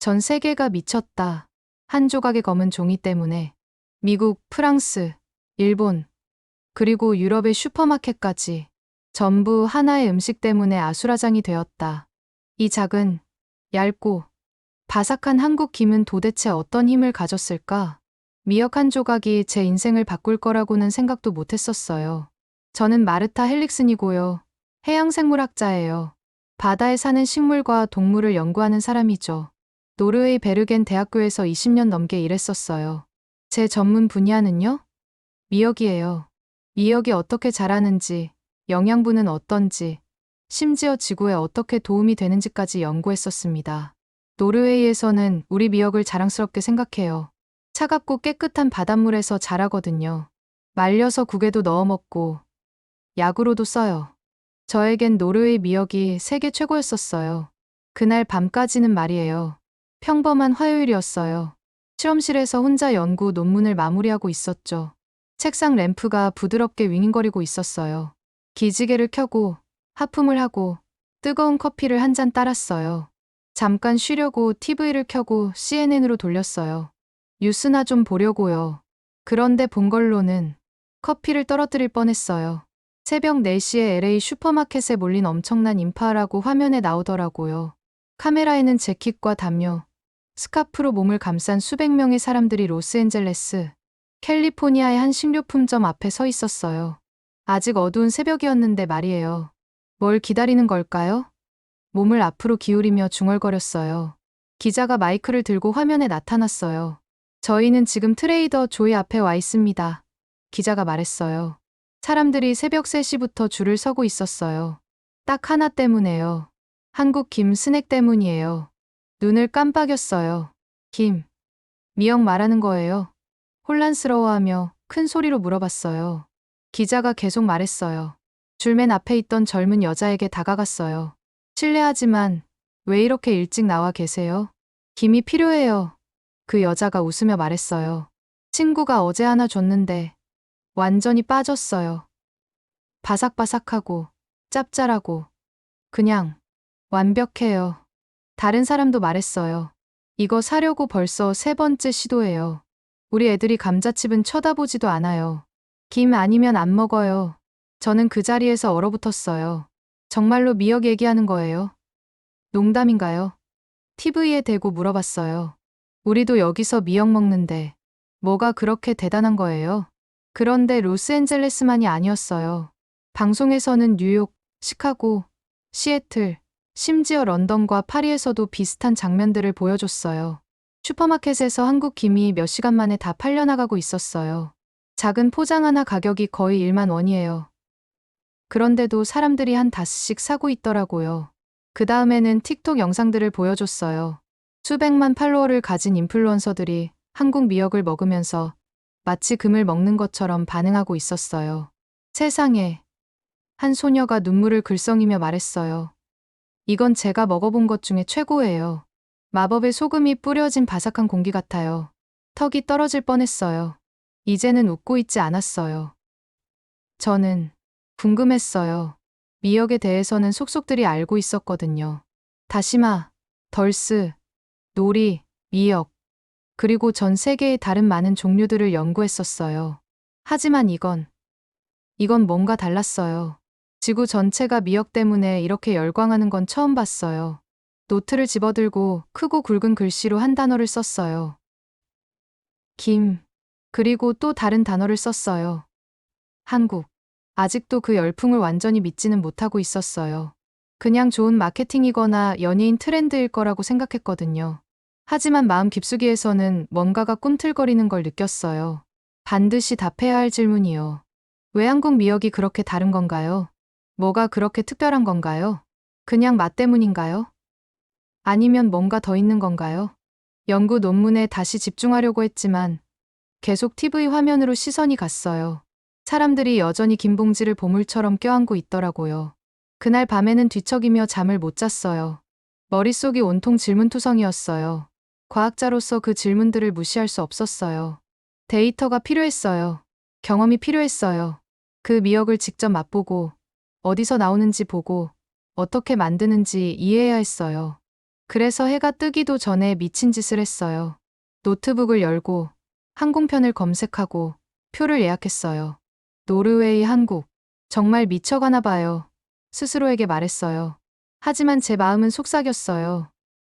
전 세계가 미쳤다. 한 조각의 검은 종이 때문에. 미국, 프랑스, 일본, 그리고 유럽의 슈퍼마켓까지 전부 하나의 음식 때문에 아수라장이 되었다. 이 작은, 얇고 바삭한 한국 김은 도대체 어떤 힘을 가졌을까? 미역 한 조각이 제 인생을 바꿀 거라고는 생각도 못했었어요. 저는 마르타 헬릭슨이고요. 해양생물학자예요. 바다에 사는 식물과 동물을 연구하는 사람이죠. 노르웨이 베르겐 대학교에서 20년 넘게 일했었어요. 제 전문 분야는요? 미역이에요. 미역이 어떻게 자라는지, 영양분은 어떤지, 심지어 지구에 어떻게 도움이 되는지까지 연구했었습니다. 노르웨이에서는 우리 미역을 자랑스럽게 생각해요. 차갑고 깨끗한 바닷물에서 자라거든요. 말려서 국에도 넣어 먹고, 약으로도 써요. 저에겐 노르웨이 미역이 세계 최고였었어요. 그날 밤까지는 말이에요. 평범한 화요일이었어요. 실험실에서 혼자 연구 논문을 마무리하고 있었죠. 책상 램프가 부드럽게 윙윙거리고 있었어요. 기지개를 켜고 하품을 하고 뜨거운 커피를 한 잔 따랐어요. 잠깐 쉬려고 TV를 켜고 CNN으로 돌렸어요. 뉴스나 좀 보려고요. 그런데 본 걸로는 커피를 떨어뜨릴 뻔했어요. 새벽 4시에 LA 슈퍼마켓에 몰린 엄청난 인파라고 화면에 나오더라고요. 카메라에는 재킷과 담요, 스카프로 몸을 감싼 수백 명의 사람들이 로스앤젤레스, 캘리포니아의 한 식료품점 앞에 서 있었어요. 아직 어두운 새벽이었는데 말이에요. 뭘 기다리는 걸까요? 몸을 앞으로 기울이며 중얼거렸어요. 기자가 마이크를 들고 화면에 나타났어요. 저희는 지금 트레이더 조이 앞에 와 있습니다. 기자가 말했어요. 사람들이 새벽 3시부터 줄을 서고 있었어요. 딱 하나 때문에요. 한국 김 스낵 때문이에요. 눈을 깜빡였어요. 김, 미역 말하는 거예요? 혼란스러워하며 큰 소리로 물어봤어요. 기자가 계속 말했어요. 줄 맨 앞에 있던 젊은 여자에게 다가갔어요. 실례하지만 왜 이렇게 일찍 나와 계세요? 김이 필요해요. 그 여자가 웃으며 말했어요. 친구가 어제 하나 줬는데 완전히 빠졌어요. 바삭바삭하고 짭짤하고 그냥 완벽해요. 다른 사람도 말했어요. 이거 사려고 벌써 3번째 시도예요. 우리 애들이 감자칩은 쳐다보지도 않아요. 김 아니면 안 먹어요. 저는 그 자리에서 얼어붙었어요. 정말로 미역 얘기하는 거예요? 농담인가요? TV에 대고 물어봤어요. 우리도 여기서 미역 먹는데 뭐가 그렇게 대단한 거예요? 그런데 로스앤젤레스만이 아니었어요. 방송에서는 뉴욕, 시카고, 시애틀, 심지어 런던과 파리에서도 비슷한 장면들을 보여줬어요. 슈퍼마켓에서 한국 김이 몇 시간 만에 다 팔려나가고 있었어요. 작은 포장 하나 가격이 거의 1만 원이에요. 그런데도 사람들이 한 5씩 사고 있더라고요. 그 다음에는 틱톡 영상들을 보여줬어요. 수백만 팔로워를 가진 인플루언서들이 한국 미역을 먹으면서 마치 금을 먹는 것처럼 반응하고 있었어요. 세상에. 한 소녀가 눈물을 글썽이며 말했어요. 이건 제가 먹어본 것 중에 최고예요. 마법의 소금이 뿌려진 바삭한 공기 같아요. 턱이 떨어질 뻔했어요. 이제는 웃고 있지 않았어요. 저는 궁금했어요. 미역에 대해서는 속속들이 알고 있었거든요. 다시마, 덜스, 노리, 미역, 그리고 전 세계의 다른 많은 종류들을 연구했었어요. 하지만 이건 뭔가 달랐어요. 지구 전체가 미역 때문에 이렇게 열광하는 건 처음 봤어요. 노트를 집어들고 크고 굵은 글씨로 한 단어를 썼어요. 김. 그리고 또 다른 단어를 썼어요. 한국. 아직도 그 열풍을 완전히 믿지는 못하고 있었어요. 그냥 좋은 마케팅이거나 연예인 트렌드일 거라고 생각했거든요. 하지만 마음 깊숙이에서는 뭔가가 꿈틀거리는 걸 느꼈어요. 반드시 답해야 할 질문이요. 왜 한국 미역이 그렇게 다른 건가요? 뭐가 그렇게 특별한 건가요? 그냥 맛 때문인가요? 아니면 뭔가 더 있는 건가요? 연구 논문에 다시 집중하려고 했지만 계속 TV 화면으로 시선이 갔어요. 사람들이 여전히 김봉지를 보물처럼 껴안고 있더라고요. 그날 밤에는 뒤척이며 잠을 못 잤어요. 머릿속이 온통 질문투성이었어요. 과학자로서 그 질문들을 무시할 수 없었어요. 데이터가 필요했어요. 경험이 필요했어요. 그 미역을 직접 맛보고 어디서 나오는지 보고 어떻게 만드는지 이해해야 했어요. 그래서 해가 뜨기도 전에 미친 짓을 했어요. 노트북을 열고 항공편을 검색하고 표를 예약했어요. 노르웨이, 한국. 정말 미쳐가나 봐요. 스스로에게 말했어요. 하지만 제 마음은 속삭였어요.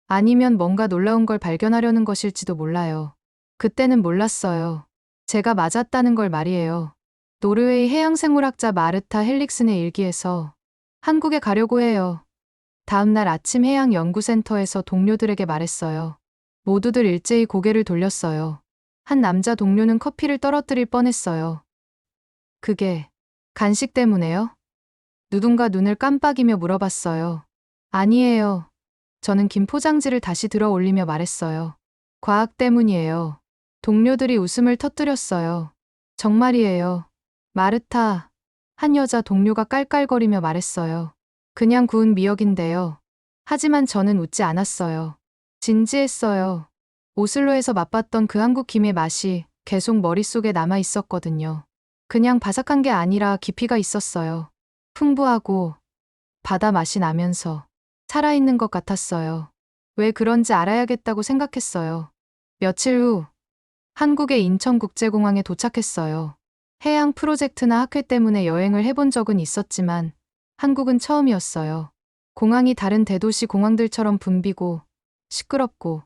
아니면 뭔가 놀라운 걸 발견하려는 것일지도 몰라요. 그때는 몰랐어요. 제가 맞았다는 걸 말이에요. 노르웨이 해양생물학자 마르타 헬릭슨의 일기에서 한국에 가려고 해요. 다음날 아침 해양연구센터에서 동료들에게 말했어요. 모두들 일제히 고개를 돌렸어요. 한 남자 동료는 커피를 떨어뜨릴 뻔했어요. 그게 간식 때문에요? 누군가 눈을 깜빡이며 물어봤어요. 아니에요. 저는 긴 포장지를 다시 들어 올리며 말했어요. 과학 때문이에요. 동료들이 웃음을 터뜨렸어요. 정말이에요. 마르타, 한 여자 동료가 깔깔거리며 말했어요. 그냥 구운 미역인데요. 하지만 저는 웃지 않았어요. 진지했어요. 오슬로에서 맛봤던 그 한국 김의 맛이 계속 머릿속에 남아 있었거든요. 그냥 바삭한 게 아니라 깊이가 있었어요. 풍부하고 바다 맛이 나면서 살아있는 것 같았어요. 왜 그런지 알아야겠다고 생각했어요. 며칠 후 한국의 인천국제공항에 도착했어요. 해양 프로젝트나 학회 때문에 여행을 해본 적은 있었지만 한국은 처음이었어요. 공항이 다른 대도시 공항들처럼 붐비고 시끄럽고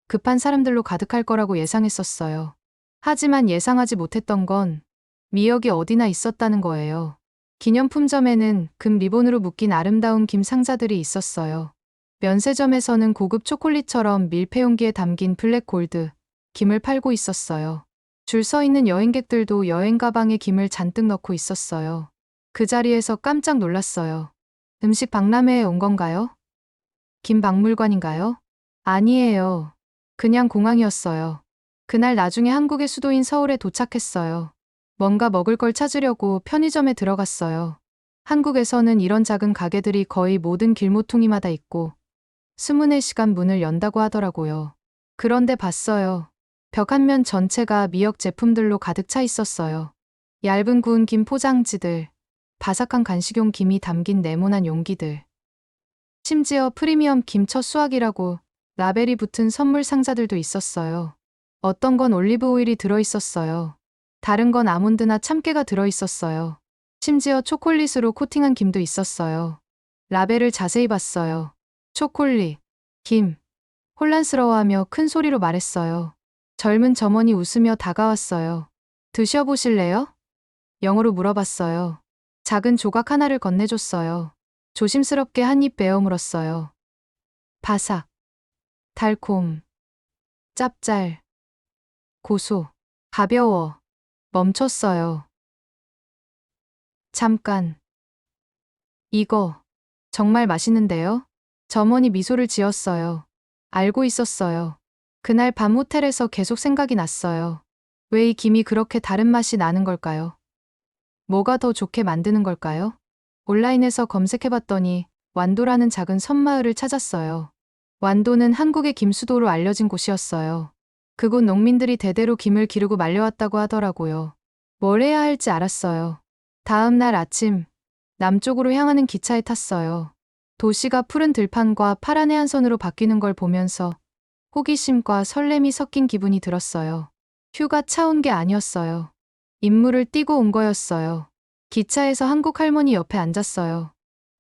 급한 사람들로 가득할 거라고 예상했었어요. 하지만 예상하지 못했던 건 미역이 어디나 있었다는 거예요. 기념품점에는 금 리본으로 묶인 아름다운 김 상자들이 있었어요. 면세점에서는 고급 초콜릿처럼 밀폐 용기에 담긴 블랙 골드 김을 팔고 있었어요. 줄 서 있는 여행객들도 여행 가방에 김을 잔뜩 넣고 있었어요. 그 자리에서 깜짝 놀랐어요. 음식 박람회에 온 건가요? 김 박물관인가요? 아니에요. 그냥 공항이었어요. 그날 나중에 한국의 수도인 서울에 도착했어요. 뭔가 먹을 걸 찾으려고 편의점에 들어갔어요. 한국에서는 이런 작은 가게들이 거의 모든 길모퉁이마다 있고 24시간 문을 연다고 하더라고요. 그런데 봤어요. 벽 한 면 전체가 미역 제품들로 가득 차 있었어요. 얇은 구운 김 포장지들, 바삭한 간식용 김이 담긴 네모난 용기들. 심지어 프리미엄 김 첫 수확이라고 라벨이 붙은 선물 상자들도 있었어요. 어떤 건 올리브 오일이 들어있었어요. 다른 건 아몬드나 참깨가 들어있었어요. 심지어 초콜릿으로 코팅한 김도 있었어요. 라벨을 자세히 봤어요. 초콜릿, 김. 혼란스러워하며 큰 소리로 말했어요. 젊은 점원이 웃으며 다가왔어요. 드셔보실래요? 영어로 물어봤어요. 작은 조각 하나를 건네줬어요. 조심스럽게 한 입 베어 물었어요. 바삭, 달콤, 짭짤, 고소, 가벼워. 멈췄어요. 잠깐. 이거 정말 맛있는데요? 점원이 미소를 지었어요. 알고 있었어요. 그날 밤 호텔에서 계속 생각이 났어요. 왜 이 김이 그렇게 다른 맛이 나는 걸까요? 뭐가 더 좋게 만드는 걸까요? 온라인에서 검색해봤더니 완도라는 작은 섬마을을 찾았어요. 완도는 한국의 김수도로 알려진 곳이었어요. 그곳 농민들이 대대로 김을 기르고 말려왔다고 하더라고요. 뭘 해야 할지 알았어요. 다음 날 아침, 남쪽으로 향하는 기차에 탔어요. 도시가 푸른 들판과 파란 해안선으로 바뀌는 걸 보면서 호기심과 설렘이 섞인 기분이 들었어요. 휴가 차 온 게 아니었어요. 임무를 띠고 온 거였어요. 기차에서 한국 할머니 옆에 앉았어요.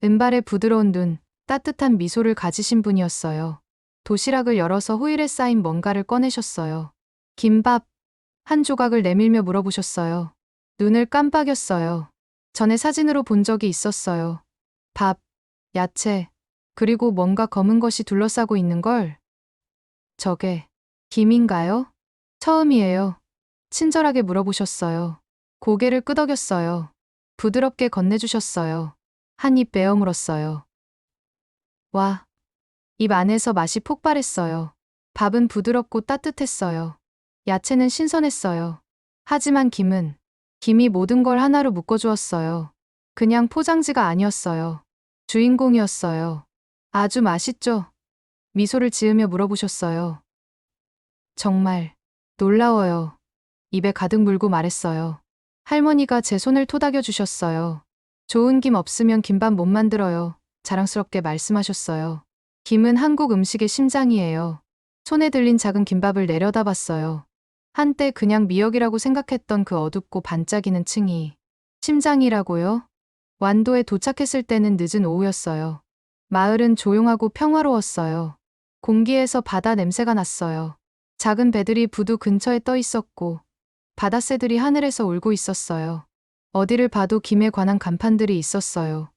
은발의 부드러운 눈, 따뜻한 미소를 가지신 분이었어요. 도시락을 열어서 호일에 쌓인 뭔가를 꺼내셨어요. 김밥 한 조각을 내밀며 물어보셨어요. 눈을 깜빡였어요. 전에 사진으로 본 적이 있었어요. 밥, 야채, 그리고 뭔가 검은 것이 둘러싸고 있는 걸. 저게 김인가요? 처음이에요. 친절하게 물어보셨어요. 고개를 끄덕였어요. 부드럽게 건네주셨어요. 한 입 베어 물었어요. 와, 입 안에서 맛이 폭발했어요. 밥은 부드럽고 따뜻했어요. 야채는 신선했어요. 하지만 김이 모든 걸 하나로 묶어주었어요. 그냥 포장지가 아니었어요. 주인공이었어요. 아주 맛있죠? 미소를 지으며 물어보셨어요. 정말 놀라워요. 입에 가득 물고 말했어요. 할머니가 제 손을 토닥여 주셨어요. 좋은 김 없으면 김밥 못 만들어요. 자랑스럽게 말씀하셨어요. 김은 한국 음식의 심장이에요. 손에 들린 작은 김밥을 내려다봤어요. 한때 그냥 미역이라고 생각했던 그 어둡고 반짝이는 층이 심장이라고요? 완도에 도착했을 때는 늦은 오후였어요. 마을은 조용하고 평화로웠어요. 공기에서 바다 냄새가 났어요. 작은 배들이 부두 근처에 떠 있었고 바닷새들이 하늘에서 울고 있었어요. 어디를 봐도 김에 관한 간판들이 있었어요.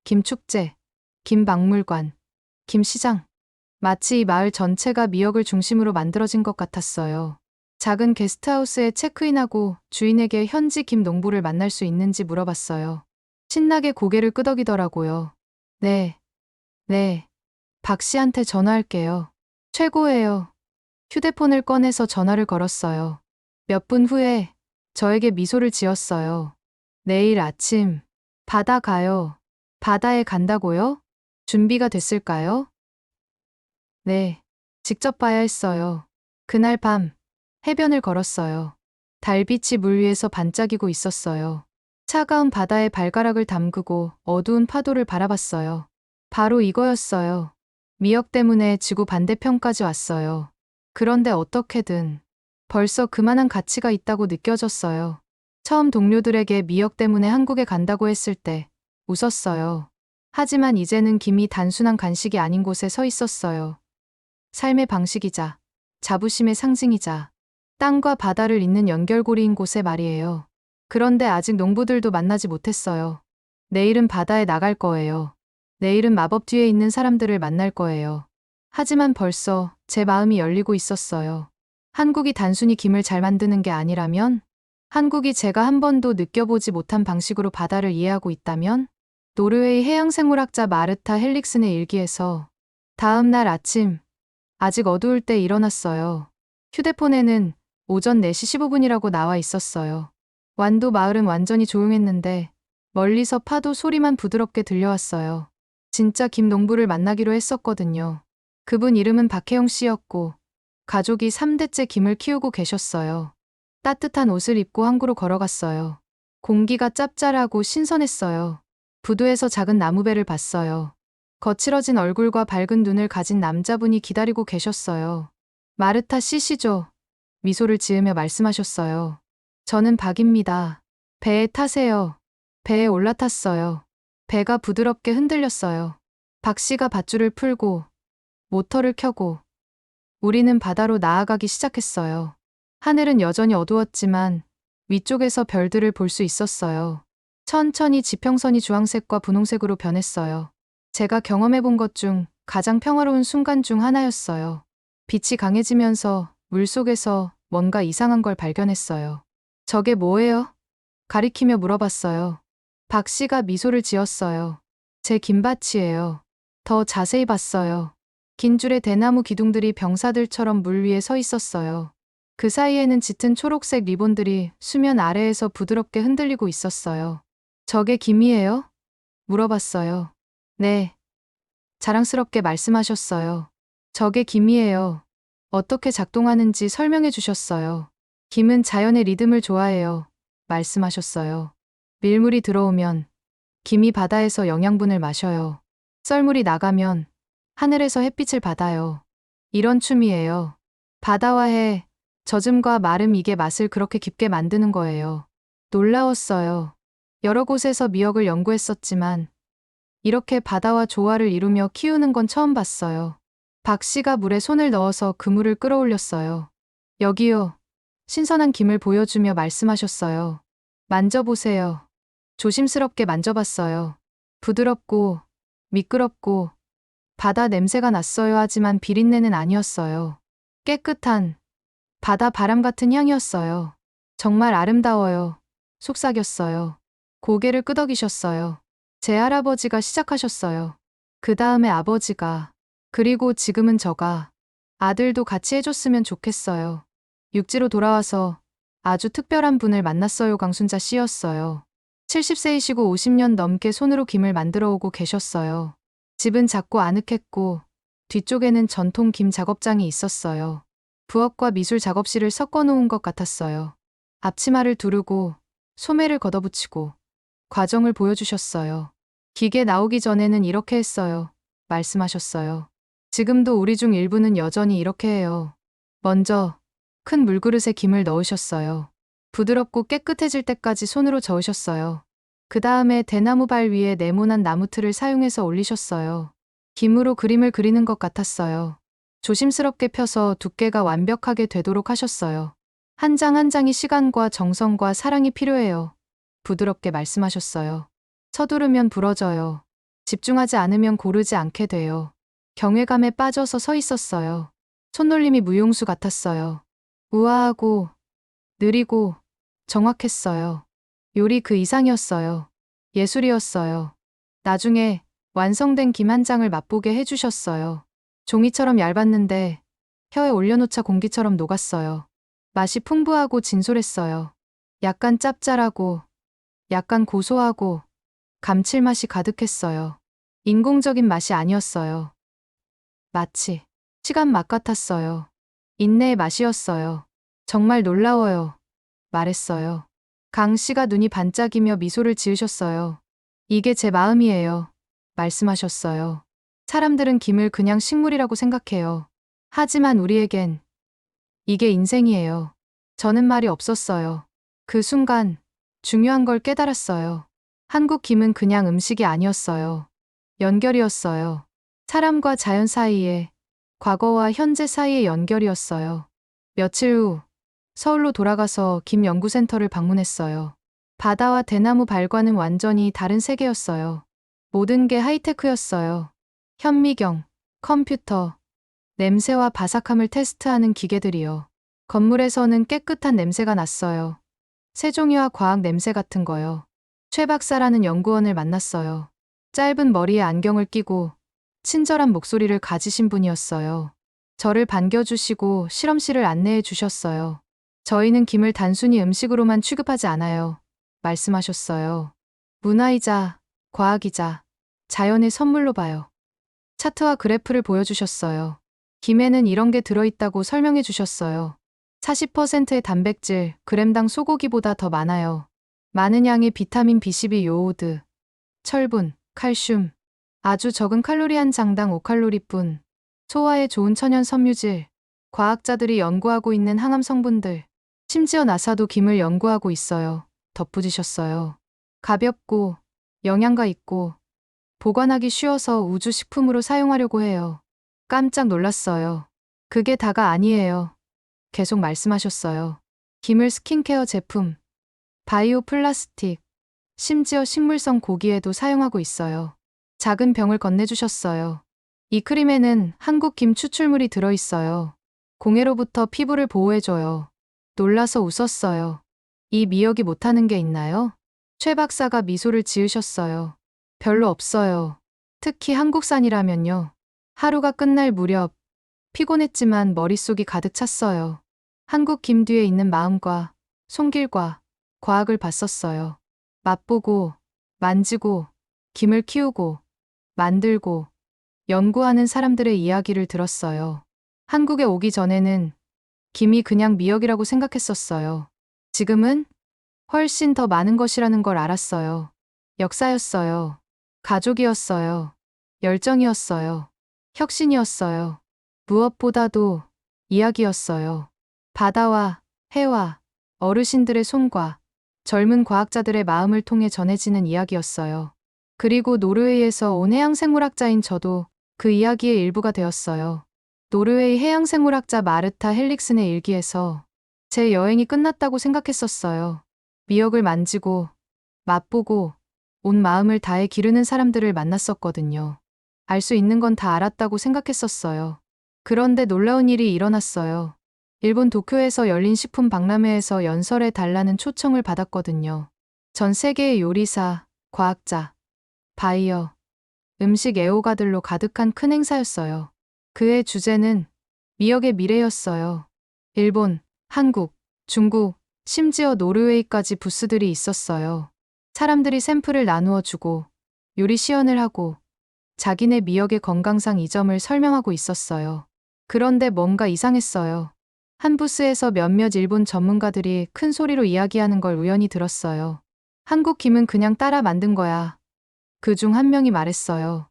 김축제, 김박물관, 김시장. 마치 이 마을 전체가 미역을 중심으로 만들어진 것 같았어요. 작은 게스트하우스에 체크인하고 주인에게 현지 김 농부를 만날 수 있는지 물어봤어요. 신나게 고개를 끄덕이더라고요. 네, 네. 박 씨한테 전화할게요. 최고예요. 휴대폰을 꺼내서 전화를 걸었어요. 몇 분 후에 저에게 미소를 지었어요. 내일 아침 바다 가요. 바다에 간다고요? 준비가 됐을까요? 네. 직접 봐야 했어요. 그날 밤 해변을 걸었어요. 달빛이 물 위에서 반짝이고 있었어요. 차가운 바다에 발가락을 담그고 어두운 파도를 바라봤어요. 바로 이거였어요. 미역 때문에 지구 반대편까지 왔어요. 그런데 어떻게든 벌써 그만한 가치가 있다고 느껴졌어요. 처음 동료들에게 미역 때문에 한국에 간다고 했을 때 웃었어요. 하지만 이제는 김이 단순한 간식이 아닌 곳에 서 있었어요. 삶의 방식이자 자부심의 상징이자 땅과 바다를 잇는 연결고리인 곳에 말이에요. 그런데 아직 농부들도 만나지 못했어요. 내일은 바다에 나갈 거예요. 내일은 마법 뒤에 있는 사람들을 만날 거예요. 하지만 벌써 제 마음이 열리고 있었어요. 한국이 단순히 김을 잘 만드는 게 아니라면, 한국이 제가 한 번도 느껴보지 못한 방식으로 바다를 이해하고 있다면, 노르웨이 해양생물학자 마르타 헬릭슨의 일기에서 다음 날 아침, 아직 어두울 때 일어났어요. 휴대폰에는 오전 4시 15분이라고 나와 있었어요. 완도 마을은 완전히 조용했는데 멀리서 파도 소리만 부드럽게 들려왔어요. 진짜 김 농부를 만나기로 했었거든요. 그분 이름은 박혜영 씨였고 가족이 3대째 김을 키우고 계셨어요. 따뜻한 옷을 입고 항구로 걸어갔어요. 공기가 짭짤하고 신선했어요. 부두에서 작은 나무배를 봤어요. 거칠어진 얼굴과 밝은 눈을 가진 남자분이 기다리고 계셨어요. 마르타 씨시죠? 미소를 지으며 말씀하셨어요. 저는 박입니다. 배에 타세요. 배에 올라탔어요. 배가 부드럽게 흔들렸어요. 박 씨가 밧줄을 풀고 모터를 켜고 우리는 바다로 나아가기 시작했어요. 하늘은 여전히 어두웠지만 위쪽에서 별들을 볼 수 있었어요. 천천히 지평선이 주황색과 분홍색으로 변했어요. 제가 경험해 본 것 중 가장 평화로운 순간 중 하나였어요. 빛이 강해지면서 물속에서 뭔가 이상한 걸 발견했어요. 저게 뭐예요? 가리키며 물어봤어요. 박 씨가 미소를 지었어요. 제 김밭이에요. 더 자세히 봤어요. 긴 줄의 대나무 기둥들이 병사들처럼 물 위에 서 있었어요. 그 사이에는 짙은 초록색 리본들이 수면 아래에서 부드럽게 흔들리고 있었어요. 저게 김이에요? 물어봤어요. 네. 자랑스럽게 말씀하셨어요. 저게 김이에요. 어떻게 작동하는지 설명해 주셨어요. 김은 자연의 리듬을 좋아해요. 말씀하셨어요. 밀물이 들어오면 김이 바다에서 영양분을 마셔요. 썰물이 나가면 하늘에서 햇빛을 받아요. 이런 춤이에요. 바다와 해, 젖음과 마름 이게 맛을 그렇게 깊게 만드는 거예요. 놀라웠어요. 여러 곳에서 미역을 연구했었지만 이렇게 바다와 조화를 이루며 키우는 건 처음 봤어요. 박 씨가 물에 손을 넣어서 그물을 끌어올렸어요. 여기요. 신선한 김을 보여주며 말씀하셨어요. 만져보세요. 조심스럽게 만져봤어요. 부드럽고 미끄럽고 바다 냄새가 났어요. 하지만 비린내는 아니었어요. 깨끗한 바다 바람 같은 향이었어요. 정말 아름다워요. 속삭였어요. 고개를 끄덕이셨어요. 제 할아버지가 시작하셨어요. 그 다음에 아버지가, 그리고 지금은 저가, 아들도 같이 해줬으면 좋겠어요. 육지로 돌아와서 아주 특별한 분을 만났어요. 강순자 씨였어요. 70세이시고 50년 넘게 손으로 김을 만들어 오고 계셨어요. 집은 작고 아늑했고 뒤쪽에는 전통 김 작업장이 있었어요. 부엌과 미술 작업실을 섞어 놓은 것 같았어요. 앞치마를 두르고 소매를 걷어붙이고 과정을 보여주셨어요. 기계 나오기 전에는 이렇게 했어요. 말씀하셨어요. 지금도 우리 중 일부는 여전히 이렇게 해요. 먼저 큰 물그릇에 김을 넣으셨어요. 부드럽고 깨끗해질 때까지 손으로 저으셨어요. 그 다음에 대나무 발 위에 네모난 나무틀을 사용해서 올리셨어요. 김으로 그림을 그리는 것 같았어요. 조심스럽게 펴서 두께가 완벽하게 되도록 하셨어요. 한 장 한 장이 시간과 정성과 사랑이 필요해요. 부드럽게 말씀하셨어요. 서두르면 부러져요. 집중하지 않으면 고르지 않게 돼요. 경외감에 빠져서 서 있었어요. 손놀림이 무용수 같았어요. 우아하고 느리고 정확했어요. 요리 그 이상이었어요. 예술이었어요. 나중에 완성된 김 한 장을 맛보게 해주셨어요. 종이처럼 얇았는데 혀에 올려놓자 공기처럼 녹았어요. 맛이 풍부하고 진솔했어요. 약간 짭짤하고 약간 고소하고 감칠맛이 가득했어요. 인공적인 맛이 아니었어요. 마치 시간 맛 같았어요. 인내의 맛이었어요. 정말 놀라워요. 말했어요. 강 씨가 눈이 반짝이며 미소를 지으셨어요. 이게 제 마음이에요. 말씀하셨어요. 사람들은 김을 그냥 식물이라고 생각해요. 하지만 우리에겐 이게 인생이에요. 저는 말이 없었어요. 그 순간 중요한 걸 깨달았어요. 한국 김은 그냥 음식이 아니었어요. 연결이었어요. 사람과 자연 사이에, 과거와 현재 사이의 연결이었어요. 며칠 후 서울로 돌아가서 김 연구센터를 방문했어요. 바다와 대나무 발과는 완전히 다른 세계였어요. 모든 게 하이테크였어요. 현미경, 컴퓨터, 냄새와 바삭함을 테스트하는 기계들이요. 건물에서는 깨끗한 냄새가 났어요. 세종이와 과학 냄새 같은 거요. 최 박사라는 연구원을 만났어요. 짧은 머리에 안경을 끼고 친절한 목소리를 가지신 분이었어요. 저를 반겨주시고 실험실을 안내해 주셨어요. 저희는 김을 단순히 음식으로만 취급하지 않아요. 말씀하셨어요. 문화이자 과학이자 자연의 선물로 봐요. 차트와 그래프를 보여주셨어요. 김에는 이런 게 들어있다고 설명해 주셨어요. 40%의 단백질, 그램당 소고기보다 더 많아요. 많은 양의 비타민 B12, 요오드, 철분, 칼슘, 아주 적은 칼로리 한 장당 5칼로리뿐, 소화에 좋은 천연 섬유질, 과학자들이 연구하고 있는 항암 성분들, 심지어 나사도 김을 연구하고 있어요. 덧붙이셨어요. 가볍고 영양가 있고 보관하기 쉬워서 우주 식품으로 사용하려고 해요. 깜짝 놀랐어요. 그게 다가 아니에요. 계속 말씀하셨어요. 김을 스킨케어 제품, 바이오 플라스틱, 심지어 식물성 고기에도 사용하고 있어요. 작은 병을 건네주셨어요. 이 크림에는 한국 김 추출물이 들어있어요. 공해로부터 피부를 보호해줘요. 놀라서 웃었어요. 이 미역이 못하는 게 있나요? 최 박사가 미소를 지으셨어요. 별로 없어요. 특히 한국산이라면요. 하루가 끝날 무렵 피곤했지만 머릿속이 가득 찼어요. 한국 김 뒤에 있는 마음과 손길과 과학을 봤었어요. 맛보고, 만지고, 김을 키우고, 만들고, 연구하는 사람들의 이야기를 들었어요. 한국에 오기 전에는 김이 그냥 미역이라고 생각했었어요. 지금은 훨씬 더 많은 것이라는 걸 알았어요. 역사였어요. 가족이었어요. 열정이었어요. 혁신이었어요. 무엇보다도 이야기였어요. 바다와 해와 어르신들의 손과 젊은 과학자들의 마음을 통해 전해지는 이야기였어요. 그리고 노르웨이에서 온 해양생물학자인 저도 그 이야기의 일부가 되었어요. 노르웨이 해양생물학자 마르타 헬릭슨의 일기에서 제 여행이 끝났다고 생각했었어요. 미역을 만지고, 맛보고, 온 마음을 다해 기르는 사람들을 만났었거든요. 알 수 있는 건 다 알았다고 생각했었어요. 그런데 놀라운 일이 일어났어요. 일본 도쿄에서 열린 식품 박람회에서 연설해 달라는 초청을 받았거든요. 전 세계의 요리사, 과학자, 바이어, 음식 애호가들로 가득한 큰 행사였어요. 그의 주제는 미역의 미래였어요. 일본, 한국, 중국, 심지어 노르웨이까지 부스들이 있었어요. 사람들이 샘플을 나누어 주고 요리 시연을 하고 자기네 미역의 건강상 이점을 설명하고 있었어요. 그런데 뭔가 이상했어요. 한 부스에서 몇몇 일본 전문가들이 큰 소리로 이야기하는 걸 우연히 들었어요. 한국 김은 그냥 따라 만든 거야. 그 중 한 명이 말했어요.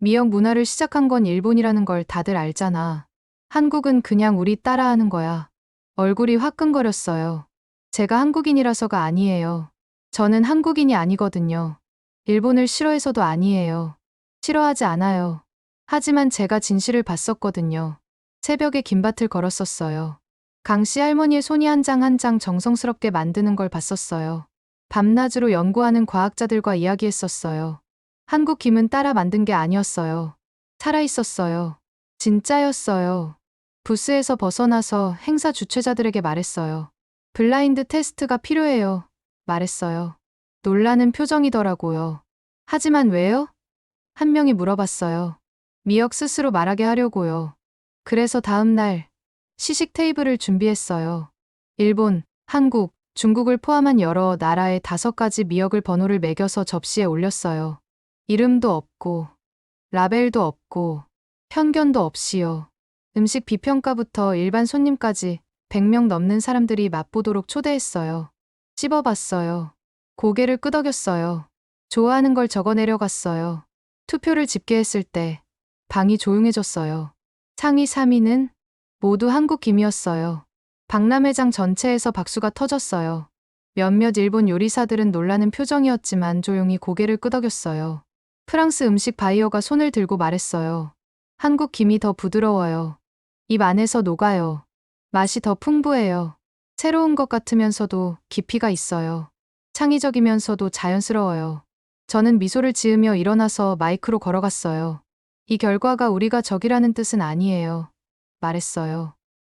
미역 문화를 시작한 건 일본이라는 걸 다들 알잖아. 한국은 그냥 우리 따라하는 거야. 얼굴이 화끈거렸어요. 제가 한국인이라서가 아니에요. 저는 한국인이 아니거든요. 일본을 싫어해서도 아니에요. 싫어하지 않아요. 하지만 제가 진실을 봤었거든요. 새벽에 긴밭을 걸었었어요. 강씨 할머니의 손이 한 장 한 장 정성스럽게 만드는 걸 봤었어요. 밤낮으로 연구하는 과학자들과 이야기했었어요. 한국 김은 따라 만든 게 아니었어요. 살아있었어요. 진짜였어요. 부스에서 벗어나서 행사 주최자들에게 말했어요. 블라인드 테스트가 필요해요. 말했어요. 놀라는 표정이더라고요. 하지만 왜요? 한 명이 물어봤어요. 미역 스스로 말하게 하려고요. 그래서 다음 날 시식 테이블을 준비했어요. 일본, 한국, 중국을 포함한 여러 나라의 5가지 미역을 번호를 매겨서 접시에 올렸어요. 이름도 없고 라벨도 없고 편견도 없이요. 음식 비평가부터 일반 손님까지 100명 넘는 사람들이 맛보도록 초대했어요. 씹어봤어요. 고개를 끄덕였어요. 좋아하는 걸 적어내려갔어요. 투표를 집계했을 때 방이 조용해졌어요. 상위 3위는 모두 한국 김이었어요. 박람회장 전체에서 박수가 터졌어요. 몇몇 일본 요리사들은 놀라는 표정이었지만 조용히 고개를 끄덕였어요. 프랑스 음식 바이어가 손을 들고 말했어요. 한국 김이 더 부드러워요. 입 안에서 녹아요. 맛이 더 풍부해요. 새로운 것 같으면서도 깊이가 있어요. 창의적이면서도 자연스러워요. 저는 미소를 지으며 일어나서 마이크로 걸어갔어요. 이 결과가 우리가 적이라는 뜻은 아니에요. 말했어요.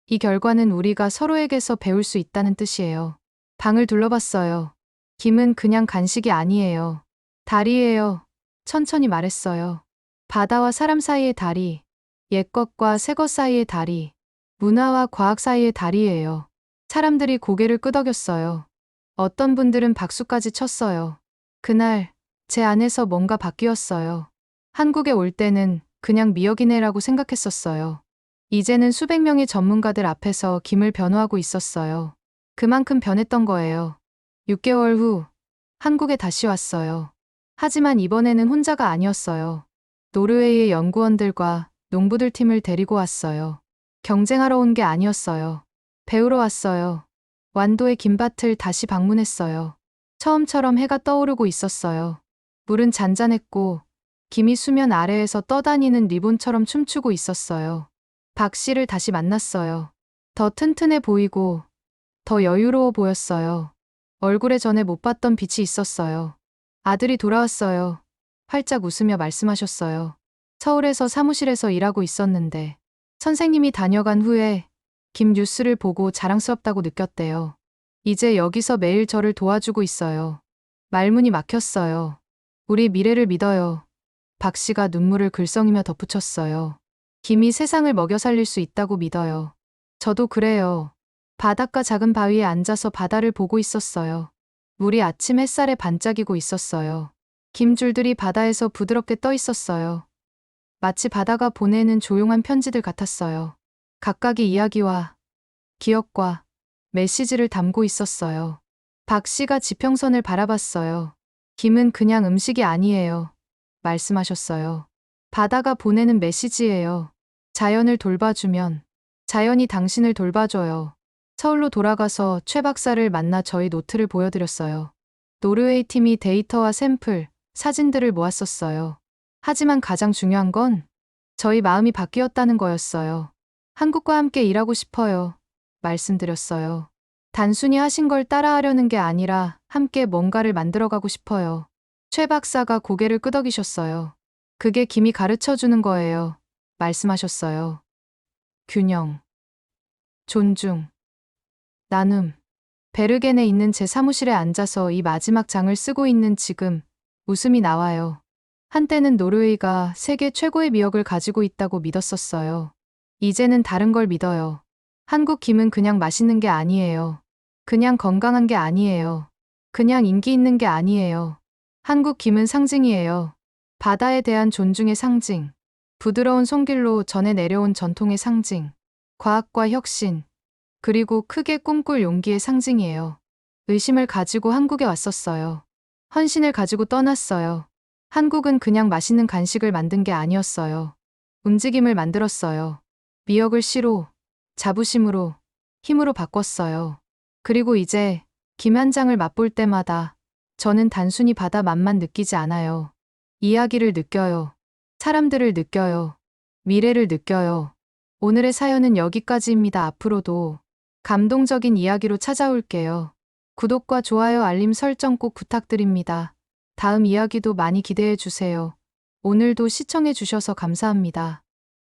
이 결과는 우리가 서로에게서 배울 수 있다는 뜻이에요. 방을 둘러봤어요. 김은 그냥 간식이 아니에요. 다리예요. 천천히 말했어요. 바다와 사람 사이의 다리, 옛것과 새것 사이의 다리, 문화와 과학 사이의 다리예요. 사람들이 고개를 끄덕였어요. 어떤 분들은 박수까지 쳤어요. 그날 제 안에서 뭔가 바뀌었어요. 한국에 올 때는 그냥 미역이네라고 생각했었어요. 이제는 수백 명의 전문가들 앞에서 김을 변호하고 있었어요. 그만큼 변했던 거예요. 6개월 후 한국에 다시 왔어요. 하지만 이번에는 혼자가 아니었어요. 노르웨이의 연구원들과 농부들 팀을 데리고 왔어요. 경쟁하러 온 게 아니었어요. 배우러 왔어요. 완도의 김밭을 다시 방문했어요. 처음처럼 해가 떠오르고 있었어요. 물은 잔잔했고 김이 수면 아래에서 떠다니는 리본처럼 춤추고 있었어요. 박 씨를 다시 만났어요. 더 튼튼해 보이고 더 여유로워 보였어요. 얼굴에 전에 못 봤던 빛이 있었어요. 아들이 돌아왔어요. 활짝 웃으며 말씀하셨어요. 서울에서 사무실에서 일하고 있었는데 선생님이 다녀간 후에 김 뉴스를 보고 자랑스럽다고 느꼈대요. 이제 여기서 매일 저를 도와주고 있어요. 말문이 막혔어요. 우리 미래를 믿어요. 박 씨가 눈물을 글썽이며 덧붙였어요. 김이 세상을 먹여 살릴 수 있다고 믿어요. 저도 그래요. 바닷가 작은 바위에 앉아서 바다를 보고 있었어요. 물이 아침 햇살에 반짝이고 있었어요. 김줄들이 바다에서 부드럽게 떠 있었어요. 마치 바다가 보내는 조용한 편지들 같았어요. 각각의 이야기와 기억과 메시지를 담고 있었어요. 박 씨가 지평선을 바라봤어요. 김은 그냥 음식이 아니에요. 말씀하셨어요. 바다가 보내는 메시지예요. 자연을 돌봐주면 자연이 당신을 돌봐줘요. 서울로 돌아가서 최 박사를 만나 저희 노트를 보여드렸어요. 노르웨이 팀이 데이터와 샘플, 사진들을 모았었어요. 하지만 가장 중요한 건 저희 마음이 바뀌었다는 거였어요. 한국과 함께 일하고 싶어요. 말씀드렸어요. 단순히 하신 걸 따라하려는 게 아니라 함께 뭔가를 만들어가고 싶어요. 최 박사가 고개를 끄덕이셨어요. 그게 김이 가르쳐주는 거예요. 말씀하셨어요. 균형, 존중, 나눔. 베르겐에 있는 제 사무실에 앉아서 이 마지막 장을 쓰고 있는 지금 웃음이 나와요. 한때는 노르웨이가 세계 최고의 미역을 가지고 있다고 믿었었어요. 이제는 다른 걸 믿어요. 한국 김은 그냥 맛있는 게 아니에요. 그냥 건강한 게 아니에요. 그냥 인기 있는 게 아니에요. 한국 김은 상징이에요. 바다에 대한 존중의 상징. 부드러운 손길로 전해 내려온 전통의 상징. 과학과 혁신. 그리고 크게 꿈꿀 용기의 상징이에요. 의심을 가지고 한국에 왔었어요. 헌신을 가지고 떠났어요. 한국은 그냥 맛있는 간식을 만든 게 아니었어요. 움직임을 만들었어요. 미역을 씨로, 자부심으로, 힘으로 바꿨어요. 그리고 이제 김 한 장을 맛볼 때마다 저는 단순히 바다 맛만 느끼지 않아요. 이야기를 느껴요. 사람들을 느껴요. 미래를 느껴요. 오늘의 사연은 여기까지입니다. 앞으로도 감동적인 이야기로 찾아올게요. 구독과 좋아요, 알림 설정 꼭 부탁드립니다. 다음 이야기도 많이 기대해 주세요. 오늘도 시청해 주셔서 감사합니다.